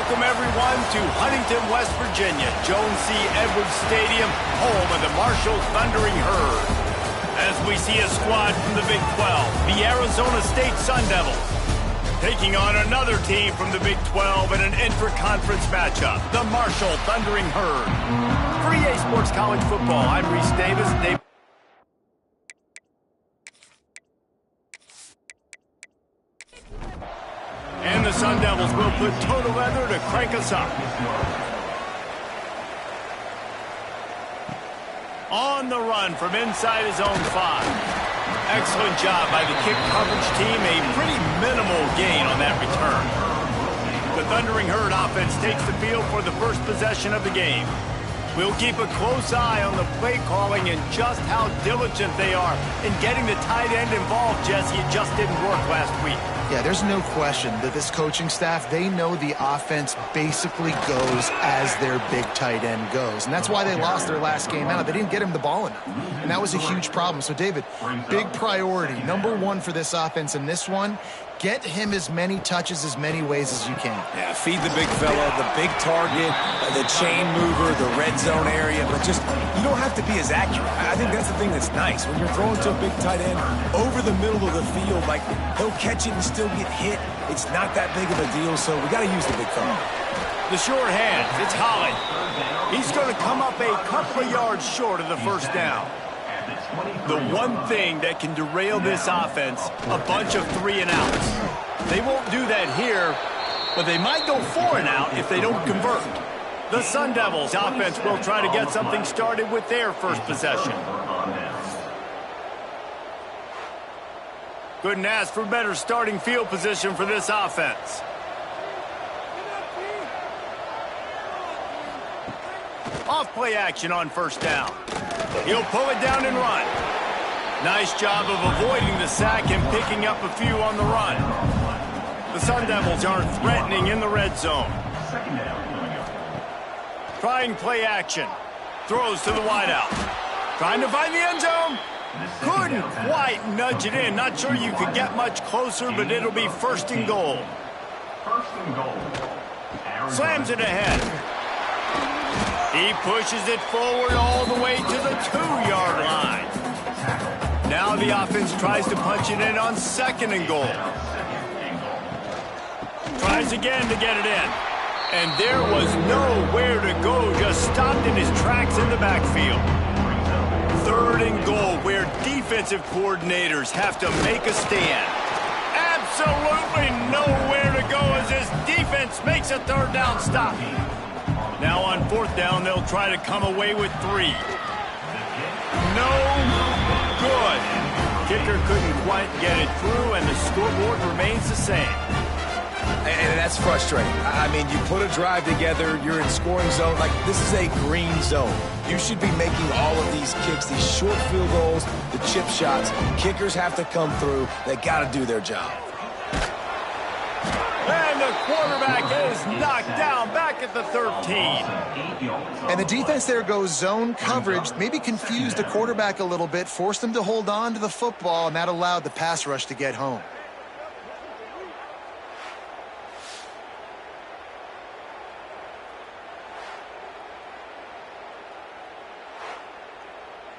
Welcome, everyone, to Huntington, West Virginia, Jones C. Edwards Stadium, home of the Marshall Thundering Herd. As we see a squad from the Big 12, the Arizona State Sun Devils, taking on another team from the Big 12 in an intra-conference matchup, the Marshall Thundering Herd. For EA Sports College Football, I'm Reese Davis. And the Sun Devils will put total leather to crank us up. On the run from inside his own 5. Excellent job by the kick coverage team. A pretty minimal gain on that return. The Thundering Herd offense takes the field for the first possession of the game. We'll keep a close eye on the play calling and just how diligent they are in getting the tight end involved, Jesse. It just didn't work last week. Yeah, there's no question that this coaching staff, they know the offense basically goes as their big tight end goes. And that's why they lost their last game out. They didn't get him the ball enough. And that was a huge problem. So, David, big priority, #1 for this offense in this one, get him as many touches as many ways as you can. Yeah, feed the big fella, the big target, the chain mover, the red zone area, but just, you don't have to be as accurate. I think that's the thing that's nice. When you're throwing to a big tight end over the middle of the field, like, he'll catch it and still get hit. It's not that big of a deal, so we got to use the big fella. The short hand, it's Holland. He's going to come up a couple of yards short of the first down. The one thing that can derail this offense, a bunch of 3 and outs. They won't do that here, but they might go 4 and out if they don't convert. The Sun Devils offense will try to get something started with their first possession. Couldn't ask for better starting field position for this offense. Off play action on first down. He'll pull it down and run. Nice job of avoiding the sack and picking up a few on the run. The Sun Devils aren't threatening in the red zone. Trying play action. Throws to the wideout. Trying to find the end zone. Couldn't quite nudge it in. Not sure you could get much closer, but it'll be first and goal. Slams it ahead. He pushes it forward all the way to the 2-yard line. Now the offense tries to punch it in on second and goal. Tries again to get it in. And there was nowhere to go, just stopped in his tracks in the backfield. Third and goal, where defensive coordinators have to make a stand. Absolutely nowhere to go as this defense makes a third down stop. Now on fourth down, they'll try to come away with 3. No good. Kicker couldn't quite get it through, and the scoreboard remains the same. And that's frustrating. I mean, you put a drive together, you're in scoring zone. Like, this is a green zone. You should be making all of these kicks, these short field goals, the chip shots. Kickers have to come through. They got to do their job. And the quarterback is knocked down back at the 13. And the defense there goes zone coverage, maybe confused the quarterback a little bit, forced him to hold on to the football, and that allowed the pass rush to get home.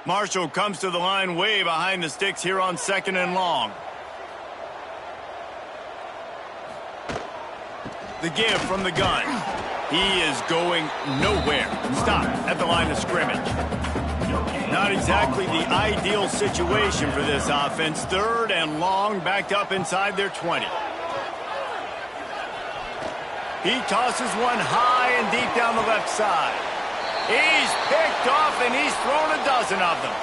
Marshall comes to the line way behind the sticks here on second and long. The give from the gun. He is going nowhere. Stop at the line of scrimmage. Not exactly the ideal situation for this offense. Third and long, backed up inside their 20. He tosses one high and deep down the left side. He's picked off, and he's thrown a dozen of them.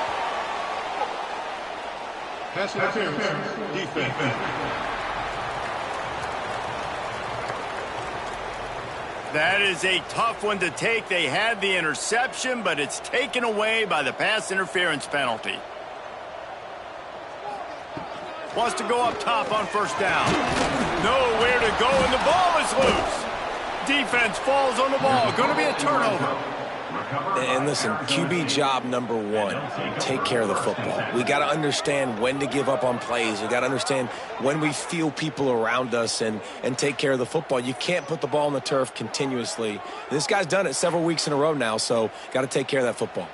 Pass interference, defense. That is a tough one to take. They had the interception, but it's taken away by the pass interference penalty. Wants to go up top on first down. Nowhere to go, and the ball is loose. Defense falls on the ball. Going to be a turnover. And listen, QB job number one, take care of the football. We got to understand when to give up on plays. We got to understand when we feel people around us and take care of the football. You can't put the ball on the turf continuously. This guy's done it several weeks in a row now, so got to take care of that football.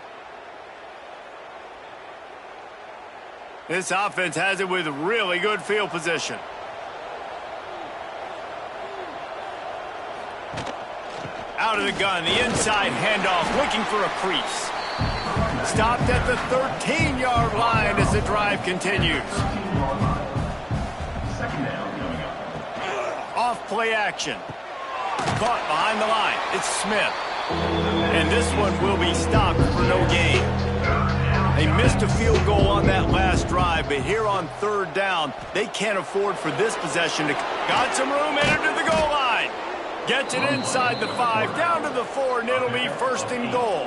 This offense has it with really good field position. Out of the gun, the inside handoff, looking for a crease. Stopped at the 13-yard line as the drive continues. Off play action. Caught behind the line. It's Smith. And this one will be stopped for no gain. They missed a field goal on that last drive, but here on third down, they can't afford for this possession to... Got some room, entered to the goal line. Gets it inside the 5, down to the 4, and it'll be first and goal.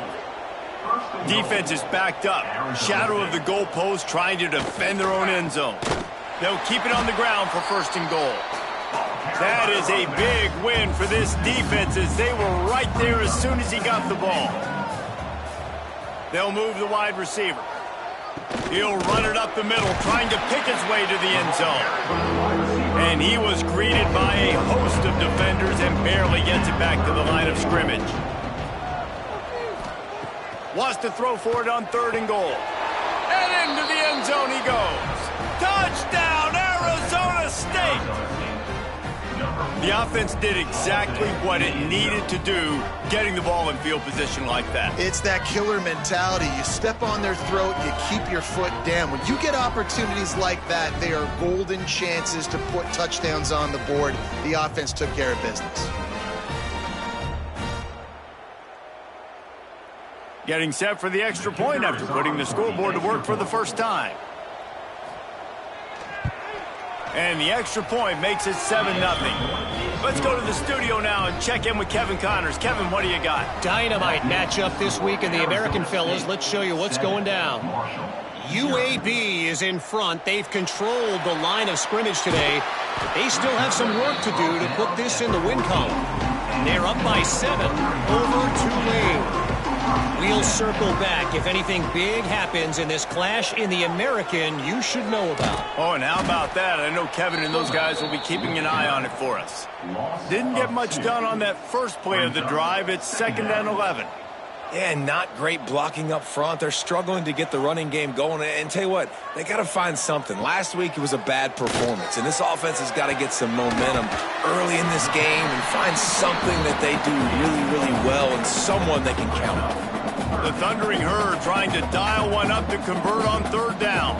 Defense is backed up. Shadow of the goalpost trying to defend their own end zone. They'll keep it on the ground for first and goal. That is a big win for this defense as they were right there as soon as he got the ball. They'll move the wide receiver. He'll run it up the middle, trying to pick his way to the end zone. And he was greeted by a host of defenders and barely gets it back to the line of scrimmage. Wants to throw for it on third and goal. And into the end zone he goes. Touchdown, Arizona State! The offense did exactly what it needed to do, getting the ball in field position like that. It's that killer mentality. You step on their throat, you keep your foot down. When you get opportunities like that, they are golden chances to put touchdowns on the board. The offense took care of business. Getting set for the extra point after putting the scoreboard to work for the first time. And the extra point makes it 7-0. Let's go to the studio now and check in with Kevin Connors. Kevin, what do you got? Dynamite matchup this week in the American, fellas. Let's show you what's going down. UAB is in front. They've controlled the line of scrimmage today, but they still have some work to do to put this in the win column. They're up by 7 over Tulane. We'll circle back if anything big happens in this clash in the American you should know about. Oh, and how about that? I know Kevin and those guys will be keeping an eye on it for us. Didn't get much done on that first play of the drive. It's 2nd and 11. Yeah, not great blocking up front. They're struggling to get the running game going. And tell you what, they got to find something. Last week it was a bad performance, and this offense has got to get some momentum early in this game and find something that they do really, really well and someone they can count on. The Thundering Herd trying to dial one up to convert on third down.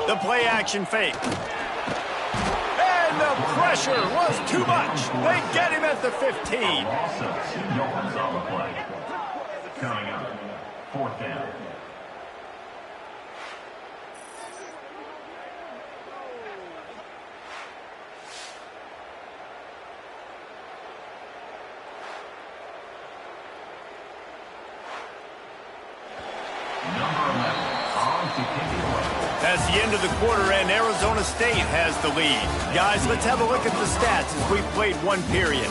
The play action fake. And the pressure was too much. They get him at the 15. Yards on the play. Coming up, 4th down. That's the end of the quarter, and Arizona State has the lead. Guys, let's have a look at the stats as we've played one period.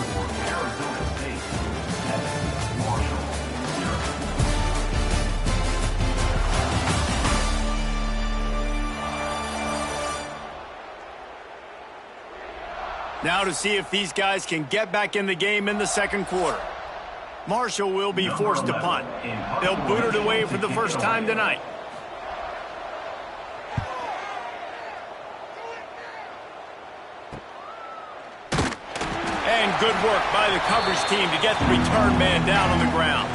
Now to see if these guys can get back in the game in the second quarter. Marshall will be forced to punt. They'll boot it away for the first time tonight. And good work by the coverage team to get the return man down on the ground.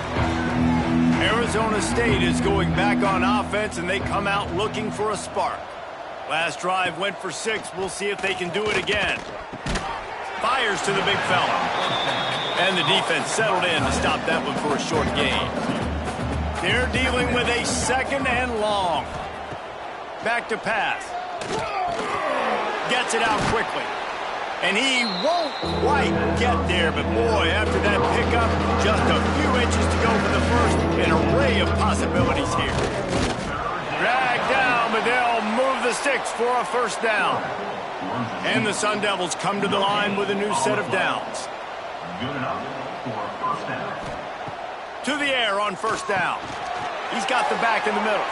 Arizona State is going back on offense, and they come out looking for a spark. Last drive went for 6. We'll see if they can do it again. Fires to the big fella. And the defense settled in to stop that one for a short gain. They're dealing with a 2nd and long. Back to pass. Gets it out quickly. And he won't quite get there, but boy, after that pickup, just a few inches to go for the first. An array of possibilities here. Dragged down, but they'll move the the sticks for a first down. And the Sun Devils come to the line with a new set of downs. Good enough for a first down. To the air on first down. He's got the back in the middle.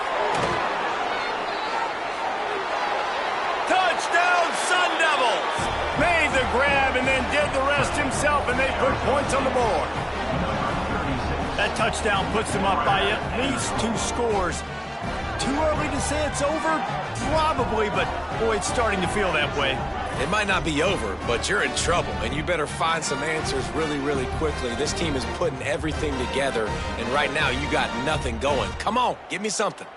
Touchdown, Sun Devils! Made the grab and then did the rest himself, and they put points on the board. That touchdown puts them up by at least 2 scores. Too early to say it's over? Probably, but boy, it's starting to feel that way. It might not be over, but you're in trouble, and you better find some answers really, really quickly. This team is putting everything together, and right now you got nothing going. Come on, give me something.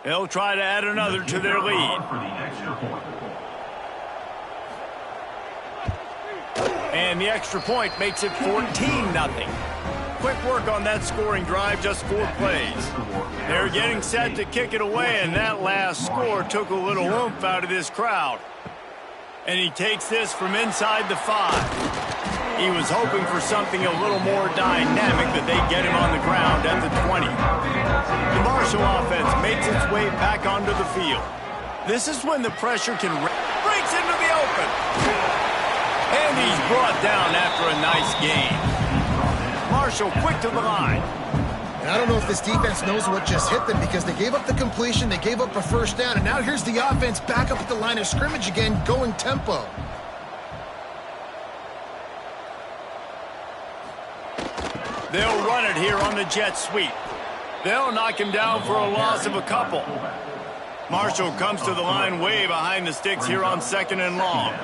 They'll try to add another to their lead. For the extra point. And the extra point makes it 14-0. Quick work on that scoring drive, just 4 plays. They're getting set to kick it away, and that last score took a little oomph out of this crowd. And he takes this from inside the 5. He was hoping for something a little more dynamic, but they get him on the ground at the 20. The Marshall offense makes its way back onto the field. This is when the pressure can breaks into the open. And he's brought down after a nice gain. Marshall quick to the line. And I don't know if this defense knows what just hit them, because they gave up the completion, they gave up a first down, and now here's the offense back up at the line of scrimmage again, going tempo. They'll run it here on the jet sweep. They'll knock him down for a loss of a couple. Marshall comes to the line way behind the sticks here on 2nd and long.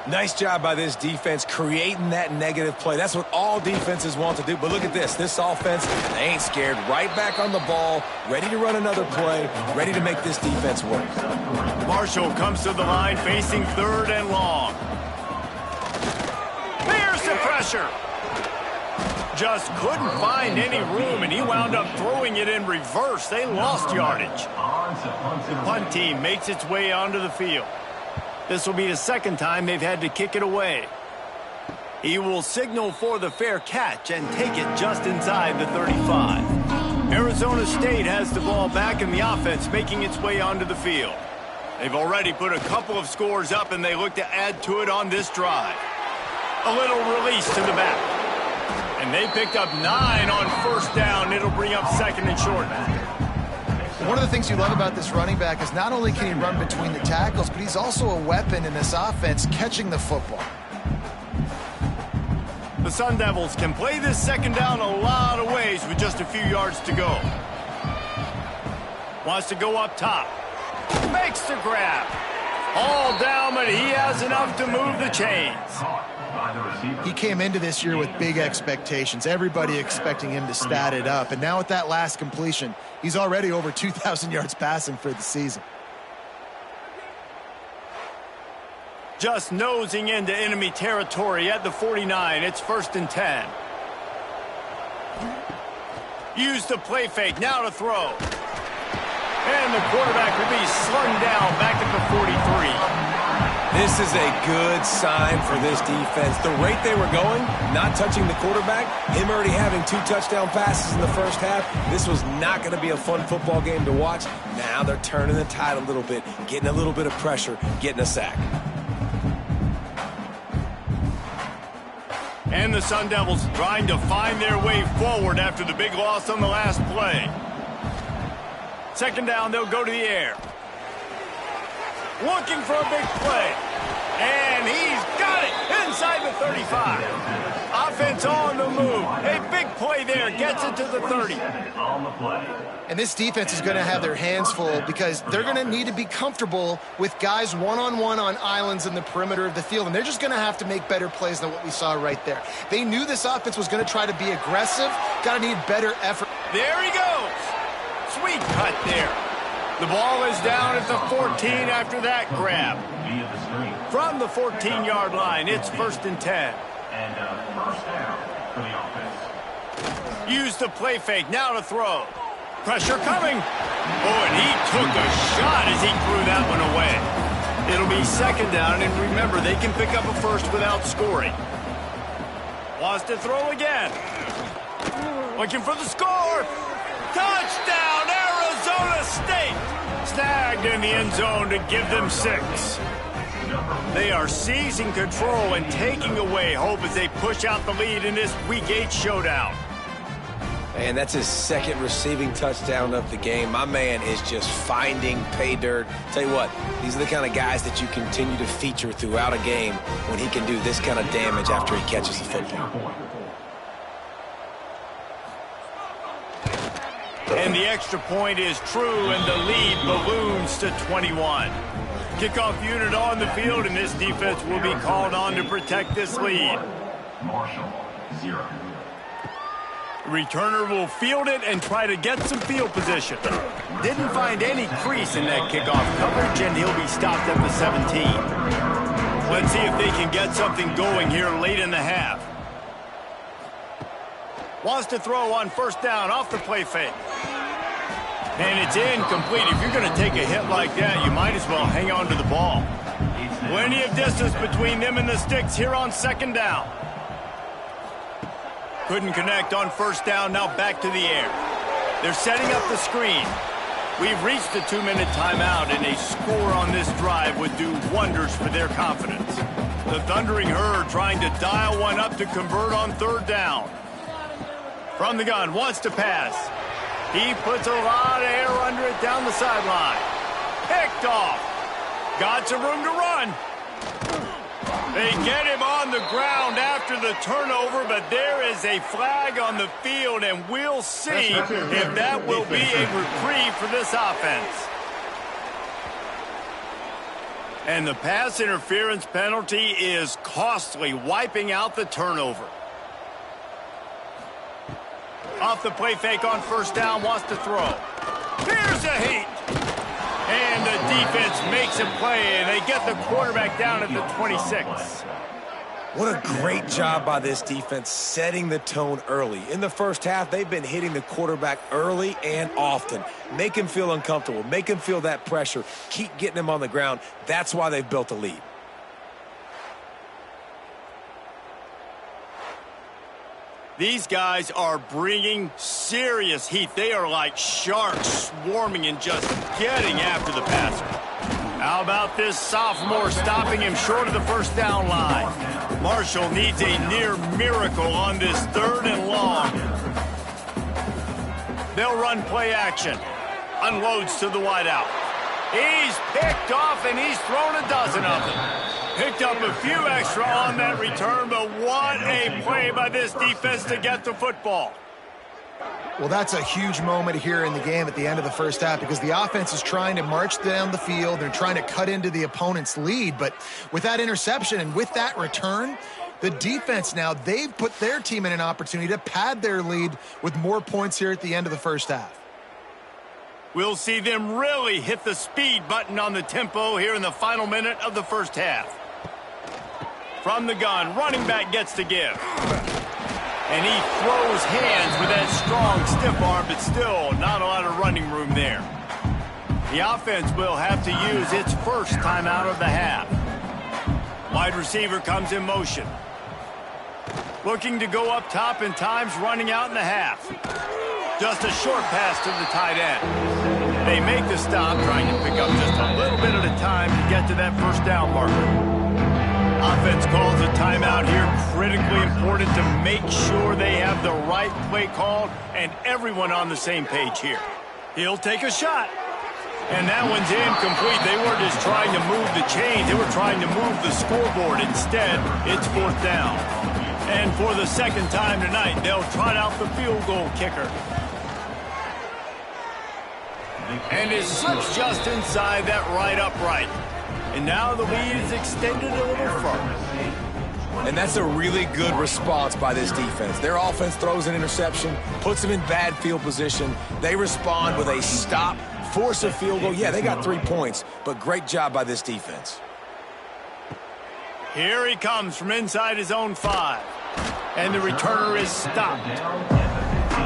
Nice job by this defense creating that negative play. That's what all defenses want to do. But look at this. This offense, they ain't scared. Right back on the ball, ready to run another play, ready to make this defense work. Marshall comes to the line facing 3rd and long. There's the pressure. Just couldn't find any room, and he wound up throwing it in reverse. They lost yardage. The punt team makes its way onto the field. This will be the 2nd time they've had to kick it away. He will signal for the fair catch and take it just inside the 35. Arizona State has the ball back, and the offense making its way onto the field. They've already put a couple of scores up, and they look to add to it on this drive. A little release to the back. And they picked up 9 on first down. It'll bring up 2nd and short. One of the things you love about this running back is not only can he run between the tackles, but he's also a weapon in this offense catching the football. The Sun Devils can play this 2nd down a lot of ways with just a few yards to go. Wants to go up top. Makes the grab. All down, but he has enough to move the chains. He came into this year with big expectations. Everybody expecting him to stat it up. And now with that last completion, he's already over 2,000 yards passing for the season. Just nosing into enemy territory at the 49. It's 1st and 10. Use the play fake. Now to throw. And the quarterback will be slung down back at the 43. This is a good sign for this defense. The rate they were going, not touching the quarterback, him already having 2 touchdown passes in the first half, this was not going to be a fun football game to watch. Now they're turning the tide a little bit, getting a little bit of pressure, getting a sack. And the Sun Devils trying to find their way forward after the big loss on the last play. 2nd down, they'll go to the air. Looking for a big play. And he's got it inside the 35. Offense on the move. A big play there. Gets it to the 30. And this defense is going to have their hands full because they're going to need to be comfortable with guys one-on-one on islands in the perimeter of the field. And they're just going to have to make better plays than what we saw right there. They knew this offense was going to try to be aggressive. Got to need better effort. There he goes. Sweet cut there. The ball is down at the 14 after that grab. From the 14-yard line, it's 1st and 10. And first down for the offense. Use the play fake. Now to throw. Pressure coming. Oh, and he took a shot as he threw that one away. It'll be 2nd down, and remember, they can pick up a first without scoring. Wants to throw again. Looking for the score. Touchdown, Arizona State. Snagged in the end zone to give them 6. They are seizing control and taking away hope as they push out the lead in this Week 8 showdown. And that's his second receiving touchdown of the game. My man is just finding pay dirt. Tell you what, these are the kind of guys that you continue to feature throughout a game when he can do this kind of damage after he catches the football. And the extra point is true, and the lead balloons to 21. Kickoff unit on the field, and this defense will be called on to protect this lead. Marshall, 0. Returner will field it and try to get some field position. Didn't find any crease in that kickoff coverage, and he'll be stopped at the 17. Let's see if they can get something going here late in the half. Wants to throw on first down off the play fake. And it's incomplete. If you're going to take a hit like that, you might as well hang on to the ball. Plenty of distance between them and the sticks here on second down. Couldn't connect on first down, now back to the air. They're setting up the screen. We've reached the 2-minute timeout, and a score on this drive would do wonders for their confidence. The Thundering Herd trying to dial one up to convert on third down. From the gun, wants to pass. He puts a lot of air under it down the sideline. Picked off. Got some room to run. They get him on the ground after the turnover, but there is a flag on the field, and we'll see if that will be a reprieve for this offense. And the pass interference penalty is costly, wiping out the turnover. Off the play fake on first down, wants to throw. Here's a heat. And the defense makes a play, and they get the quarterback down at the 26. What a great job by this defense setting the tone early. In the first half, they've been hitting the quarterback early and often. Make him feel uncomfortable. Make him feel that pressure. Keep getting him on the ground. That's why they've built a lead. These guys are bringing serious heat. They are like sharks swarming and just getting after the passer. How about this sophomore stopping him short of the first down line? Marshall needs a near miracle on this third and long. They'll run play action. Unloads to the wideout. He's picked off, and he's thrown a dozen of them. Picked up a few extra on that return, but what a play by this defense to get the football. Well, that's a huge moment here in the game at the end of the first half because the offense is trying to march down the field. They're trying to cut into the opponent's lead, but with that interception and with that return, the defense now, they've put their team in an opportunity to pad their lead with more points here at the end of the first half. We'll see them really hit the speed button on the tempo here in the final minute of the first half. From the gun, running back gets to give. And he throws hands with that strong, stiff arm, but still not a lot of running room there. The offense will have to use its first timeout of the half. Wide receiver comes in motion. Looking to go up top, and time's running out in the half. Just a short pass to the tight end. They make the stop, trying to pick up just a little bit at a time to get to that first down marker. Offense calls a timeout here, critically important to make sure they have the right play called and everyone on the same page here. He'll take a shot. And that one's incomplete. They weren't just trying to move the chains. They were trying to move the scoreboard. Instead, it's fourth down. And for the second time tonight, they'll trot out the field goal kicker. And it slips just inside that right upright. And now the lead is extended a little further. And that's a really good response by this defense. Their offense throws an interception, puts them in bad field position. They respond with a stop, force a field goal. Yeah, they got 3 points, but great job by this defense. Here he comes from inside his own 5. And the returner is stopped.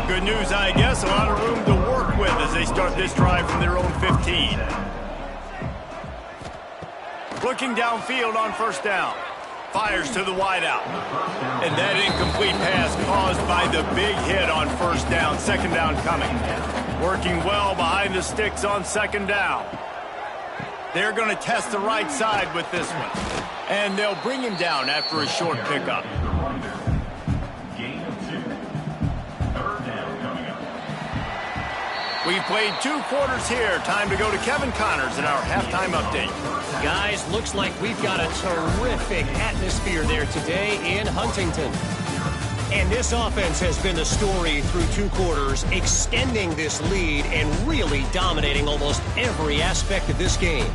Good news, I guess, a lot of room to work with as they start this drive from their own 15. Looking downfield on first down. Fires to the wideout. And that incomplete pass caused by the big hit on first down. Second down coming. Working well behind the sticks on second down. They're going to test the right side with this one. And they'll bring him down after a short pickup. Gain of 2. Third down coming up. We've played 2 quarters here. Time to go to Kevin Connors in our halftime update. Guys, looks like we've got a terrific atmosphere there today in Huntington. And this offense has been the story through 2 quarters, extending this lead and really dominating almost every aspect of this game.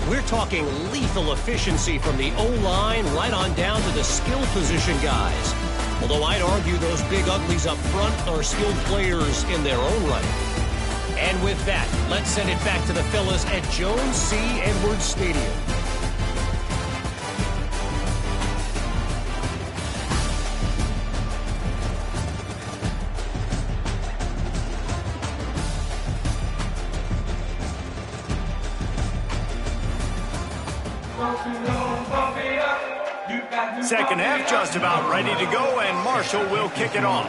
We're talking lethal efficiency from the O-line right on down to the skill position guys. Although I'd argue those big uglies up front are skilled players in their own right. And with that, let's send it back to the fellas at Jones C. Edwards Stadium. Second half just about ready to go, and Marshall will kick it off.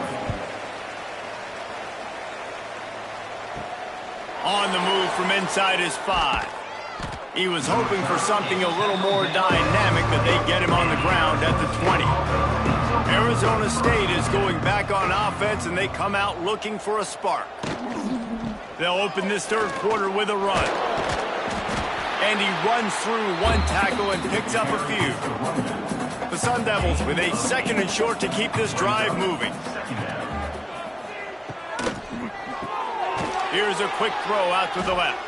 On the move from inside his 5. He was hoping for something a little more dynamic, but they get him on the ground at the 20. Arizona State is going back on offense, and they come out looking for a spark. They'll open this third quarter with a run. And he runs through 1 tackle and picks up a few. The Sun Devils with a second and short to keep this drive moving. Here's a quick throw out to the left.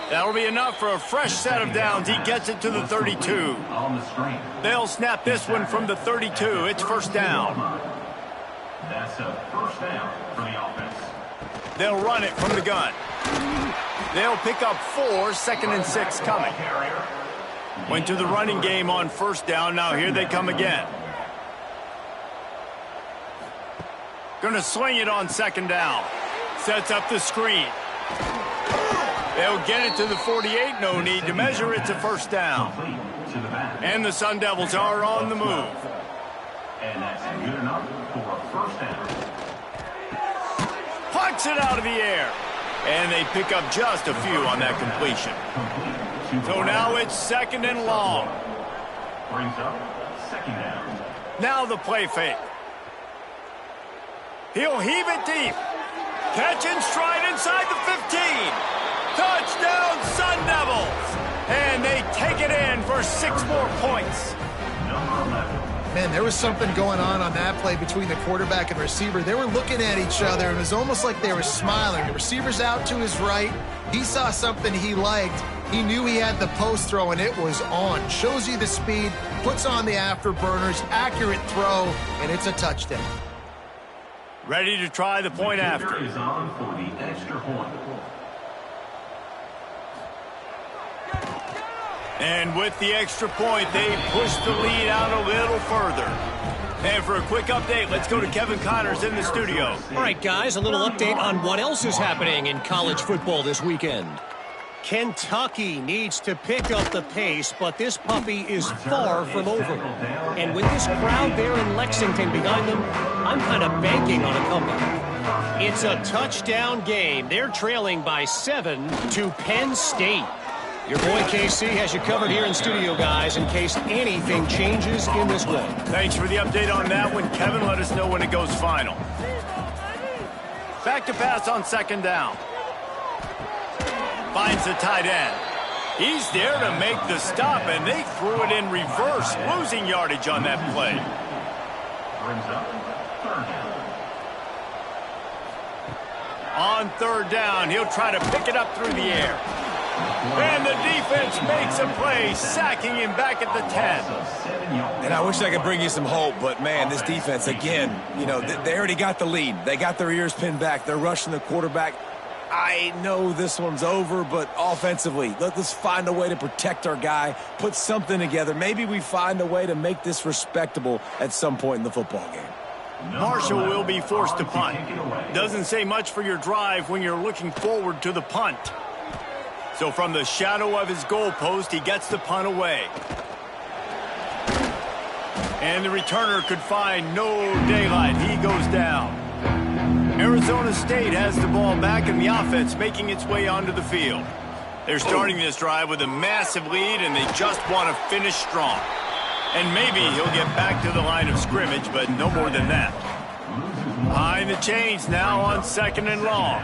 That'll be enough for a fresh set of downs. He gets it to the 32. On the screen. They'll snap this one from the 32. It's first down. That's a first down for the offense. They'll run it from the gun. They'll pick up 4, second and 6 coming. Went to the running game on first down. Now here they come again. Gonna swing it on second down. Sets up the screen. They'll get it to the 48. No need to measure. It's a first down. And the Sun Devils are on the move. And that's good enough for a first down. Pucks it out of the air. And they pick up just a few on that completion. So now it's second and long. Brings up second down. Now the play fake. He'll heave it deep. Catch and stride inside the 15. Touchdown, Sun Devils. And they take it in for 6 more points. Number 11. Man, there was something going on that play between the quarterback and receiver. They were looking at each other. It was almost like they were smiling. The receiver's out to his right. He saw something he liked. He knew he had the post throw, and it was on. Shows you the speed, puts on the afterburners, accurate throw, and it's a touchdown. Ready to try the point after. Kicker is on for the extra point. And with the extra point, they push the lead out a little further. And for a quick update, let's go to Kevin Connors in the studio. All right, guys, a little update on what else is happening in college football this weekend. Kentucky needs to pick up the pace, but this puppy is far from over. And with this crowd there in Lexington behind them, I'm kind of banking on a comeback. It's a touchdown game. They're trailing by 7 to Penn State. Your boy KC has you covered here in studio, guys, in case anything changes in this one. Thanks for the update on that one. Kevin, let us know when it goes final. Back to pass on second down. Finds the tight end. He's there to make the stop, and they threw it in reverse, losing yardage on that play. Brings up third down. On third down, he'll try to pick it up through the air. And the defense makes a play, sacking him back at the 10. And I wish I could bring you some hope, but, man, this defense, again, you know, they already got the lead. They got their ears pinned back. They're rushing the quarterback. I know this one's over, but offensively, let's find a way to protect our guy, put something together. Maybe we find a way to make this respectable at some point in the football game. Marshall will be forced to punt. Doesn't say much for your drive when you're looking forward to the punt. So from the shadow of his goalpost, he gets the punt away. And the returner could find no daylight. He goes down. Arizona State has the ball back, and the offense making its way onto the field. They're starting this drive with a massive lead, and they just want to finish strong. And maybe he'll get back to the line of scrimmage, but no more than that. Behind the chains now on 2nd and long.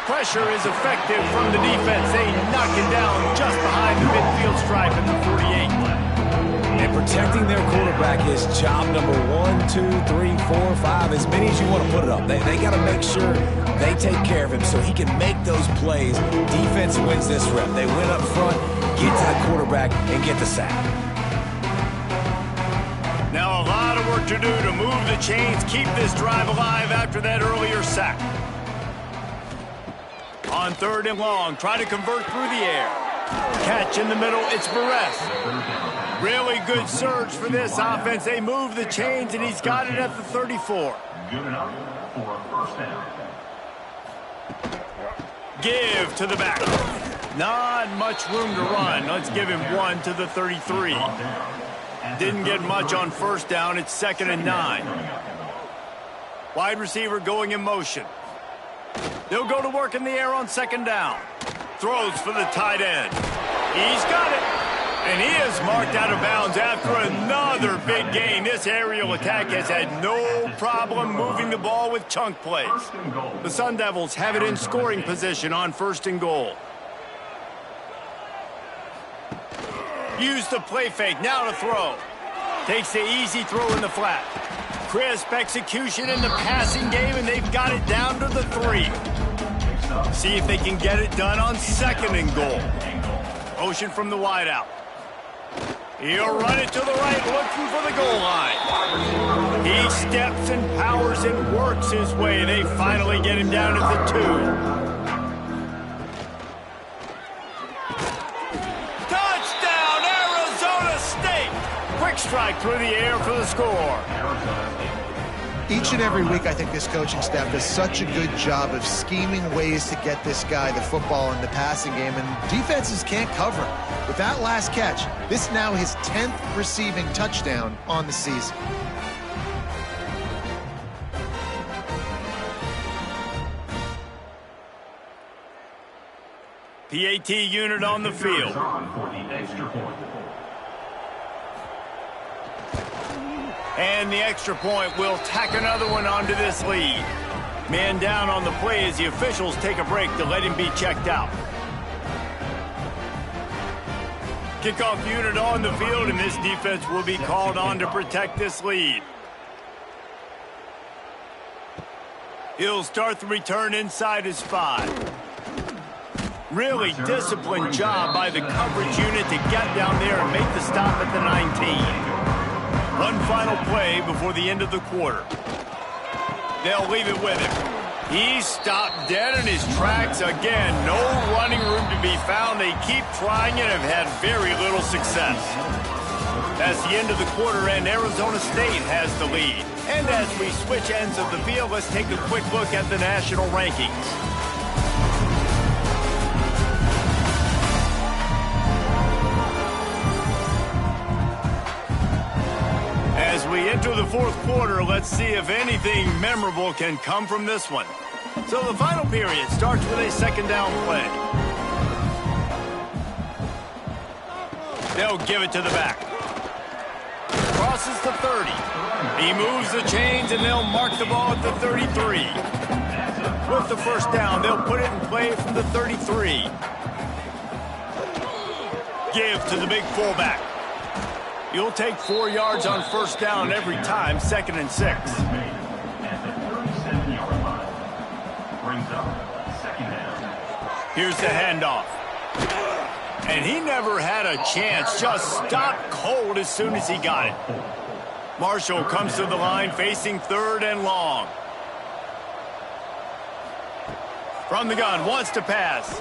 Pressure is effective from the defense. They knock it down just behind the midfield stripe at the 48. And protecting their quarterback is job number 1, 2, 3, 4, 5, as many as you want to put it up. They got to make sure they take care of him so he can make those plays. Defense wins this rep. They win up front, get to the quarterback, and get the sack. Now a lot of work to do to move the chains, keep this drive alive after that earlier sack. On 3rd and long, try to convert through the air. Catch in the middle, it's Perez. Really good surge for this offense. They move the chains, and he's got it at the 34. Good enough for a first down. Give to the back. Not much room to run. Let's give him 1 to the 33. Didn't get much on 1st down. It's 2nd and 9. Wide receiver going in motion. They'll go to work in the air on 2nd down. Throws for the tight end. He's got it. And he is marked out of bounds after another big gain. This aerial attack has had no problem moving the ball with chunk plays. The Sun Devils have it in scoring position on 1st and goal. Use the play fake, now to throw. Takes the easy throw in the flat. Crisp execution in the passing game, and they've got it down to the 3. See if they can get it done on 2nd and goal. Motion from the wideout. He'll run it to the right, looking for the goal line. He steps and powers and works his way. They finally get him down at the 2. Touchdown, Arizona State! Quick strike through the air for the score. Each and every week, I think this coaching staff does such a good job of scheming ways to get this guy the football in the passing game, and defenses can't cover. With that last catch, this is now his 10th receiving touchdown on the season. PAT unit on the field. And the extra point will tack another one onto this lead. Man down on the play as the officials take a break to let him be checked out. Kickoff unit on the field, and this defense will be called on to protect this lead. He'll start the return inside his 5. Really disciplined job by the coverage unit to get down there and make the stop at the 19. One final play before the end of the quarter. They'll leave it with him. He's stopped dead in his tracks again. No running room to be found. They keep trying and have had very little success. That's the end of the quarter, and Arizona State has the lead. And as we switch ends of the field, let's take a quick look at the national rankings. As we enter the 4th quarter, let's see if anything memorable can come from this one. So the final period starts with a 2nd down play. They'll give it to the back. Crosses the 30. He moves the chains, and they'll mark the ball at the 33. With the 1st down, they'll put it in play from the 33. Give to the big fullback. You'll take 4 yards on 1st down every time, 2nd and 6. Here's the handoff. And he never had a chance, just stopped cold as soon as he got it. Marshall comes to the line facing 3rd and long. From the gun, wants to pass.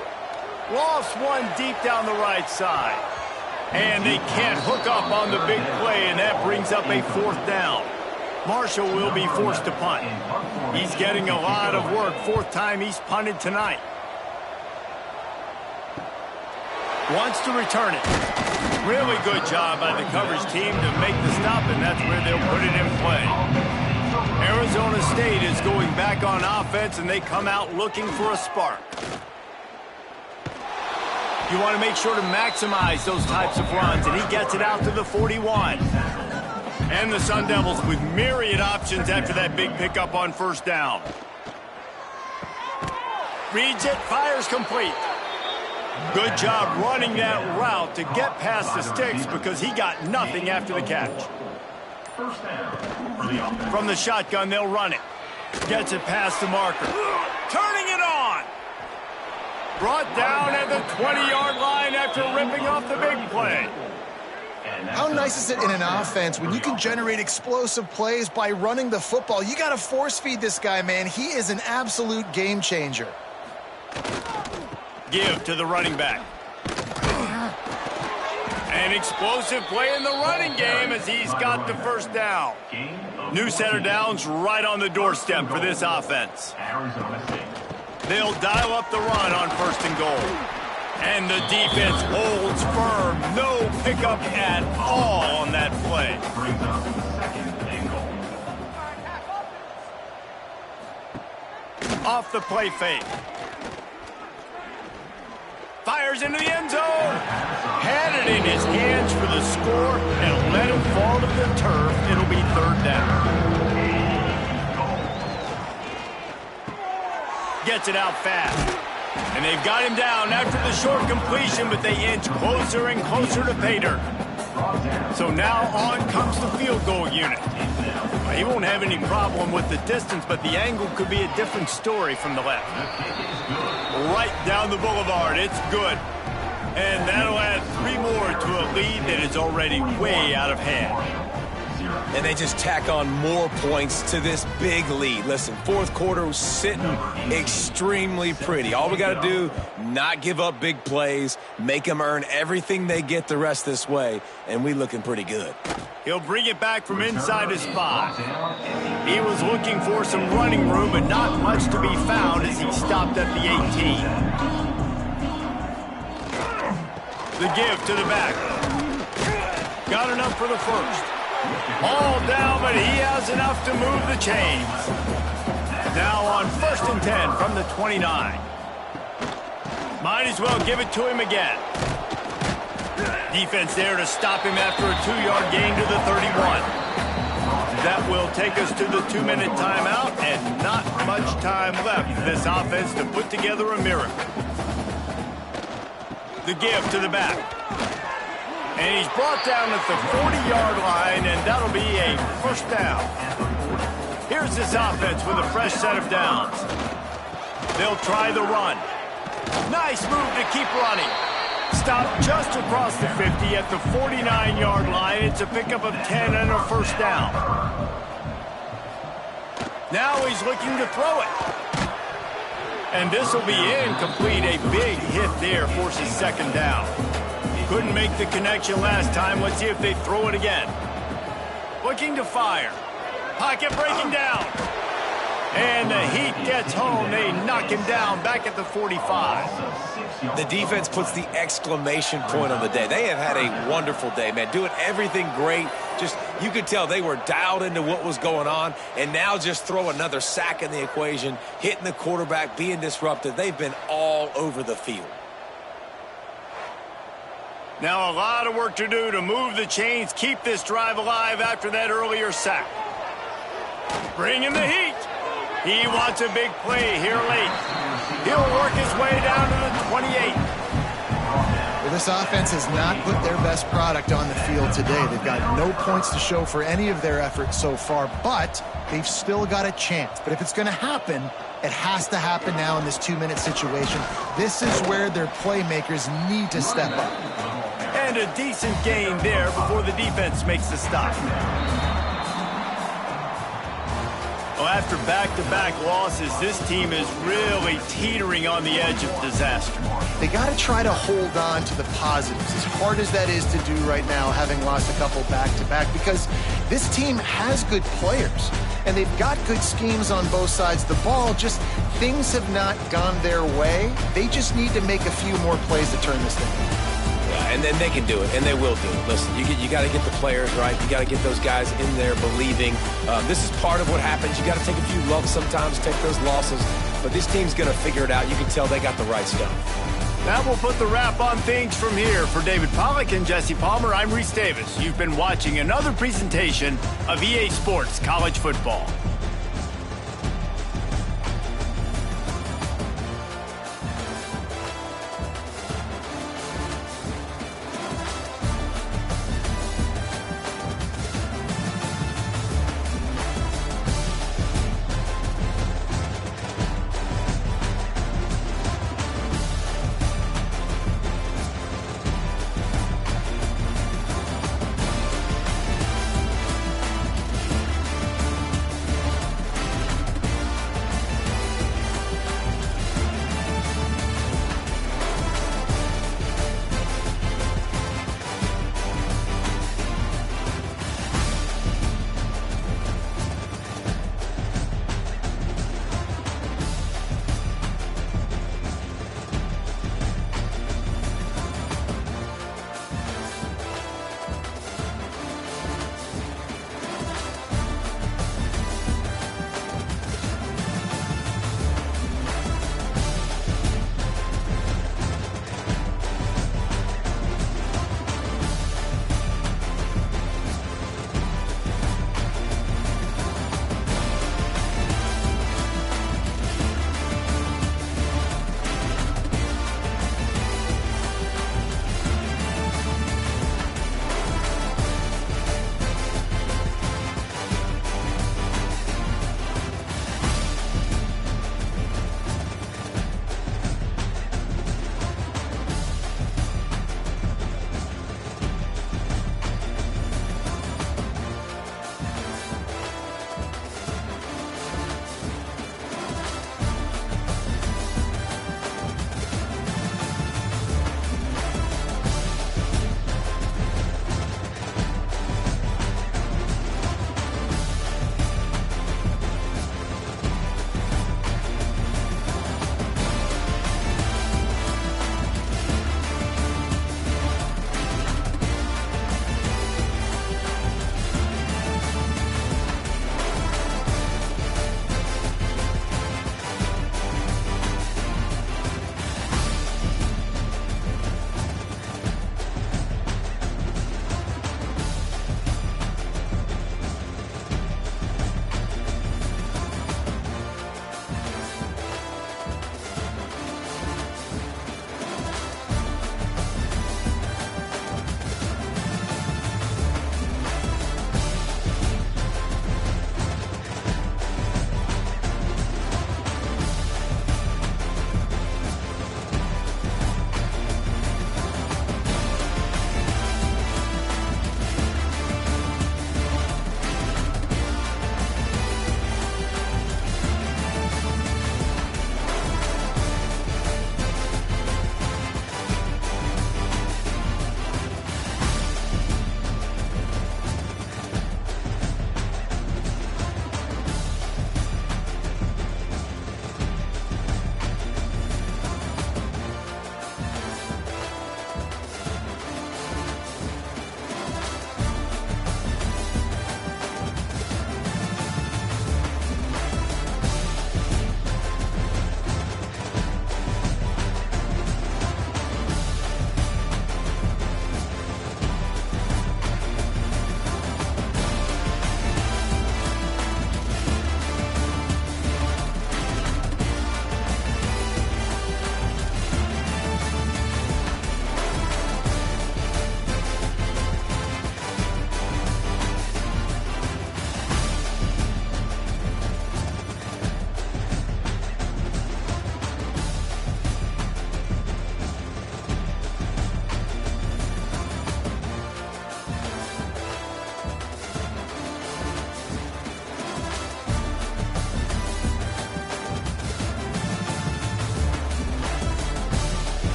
Lost one deep down the right side. And they can't hook up on the big play, and that brings up a 4th down. Marshall will be forced to punt. He's getting a lot of work. 4th time he's punted tonight. Wants to return it. Really good job by the coverage team to make the stop, and that's where they'll put it in play. Arizona State is going back on offense, and they come out looking for a spark. You want to make sure to maximize those types of runs, and he gets it out to the 41. And the Sun Devils with myriad options after that big pickup on first down. Reads it, fires complete. Good job running that route to get past the sticks because he got nothing after the catch. From the shotgun, they'll run it. Gets it past the marker. Turning it on. Brought down at the 20-yard line after ripping off the big play. How nice is it in an offense when you can generate explosive plays by running the football? You got to force feed this guy, man. He is an absolute game changer. Give to the running back. An explosive play in the running game as he's got the first down. New set of downs right on the doorstep for this offense. They'll dial up the run on first and goal. And the defense holds firm. No pickup at all on that play. Off the play fake. Fires into the end zone. Had it in his hands for the score and let him fall to the turf. It'll be third down. Gets it out fast. And they've got him down after the short completion, but they inch closer and closer to pay dirt. So now on comes the field goal unit. He won't have any problem with the distance, but the angle could be a different story from the left. Right down the boulevard, it's good. And that'll add 3 more to a lead that is already way out of hand. And they just tack on more points to this big lead. Listen, fourth quarter was sitting extremely pretty. All we got to do, not give up big plays, make them earn everything they get the rest this way, and we looking pretty good. He'll bring it back from inside his 5. He was looking for some running room, but not much to be found as he stopped at the 18. The give to the back. Got enough for the first. All down, but he has enough to move the chains. Now on first and 10 from the 29. Might as well give it to him again. Defense there to stop him after a 2-yard gain to the 31. That will take us to the 2-minute timeout, and not much time left for this offense to put together a miracle. The give to the back. And he's brought down at the 40-yard line, and that'll be a first down. Here's this offense with a fresh set of downs. They'll try the run. Nice move to keep running. Stop just across the 50 at the 49-yard line. It's a pickup of 10 and a first down. Now he's looking to throw it. And this will be incomplete. A big hit there forces second down. Couldn't make the connection last time. Let's see if they throw it again. Looking to fire. Pocket breaking down. And the Heat gets home. They knock him down back at the 45. The defense puts the exclamation point on the day. They have had a wonderful day, man. Doing everything great. Just, you could tell they were dialed into what was going on. And now just throw another sack in the equation. Hitting the quarterback, being disruptive. They've been all over the field. Now a lot of work to do to move the chains, keep this drive alive after that earlier sack. Bring in the heat. He wants a big play here late. He'll work his way down to the 28. Well, this offense has not put their best product on the field today. They've got no points to show for any of their efforts so far, but they've still got a chance. But if it's going to happen, it has to happen now in this 2-minute situation. This is where their playmakers need to step up. And a decent gain there before the defense makes the stop. Well, after back-to-back losses, this team is really teetering on the edge of disaster. They got to try to hold on to the positives, as hard as that is to do right now, having lost a couple back-to-back, because this team has good players, and they've got good schemes on both sides of the ball, just things have not gone their way. They just need to make a few more plays to turn this thing. and then they can do it, and they will do it. Listen, you got to get the players right. You got to get those guys in there believing. This is part of what happens. You got to take a few lumps sometimes, take those losses. But this team's going to figure it out. You can tell they got the right stuff. That will put the wrap on things from here. For David Pollack and Jesse Palmer, I'm Reese Davis. You've been watching another presentation of EA Sports College Football.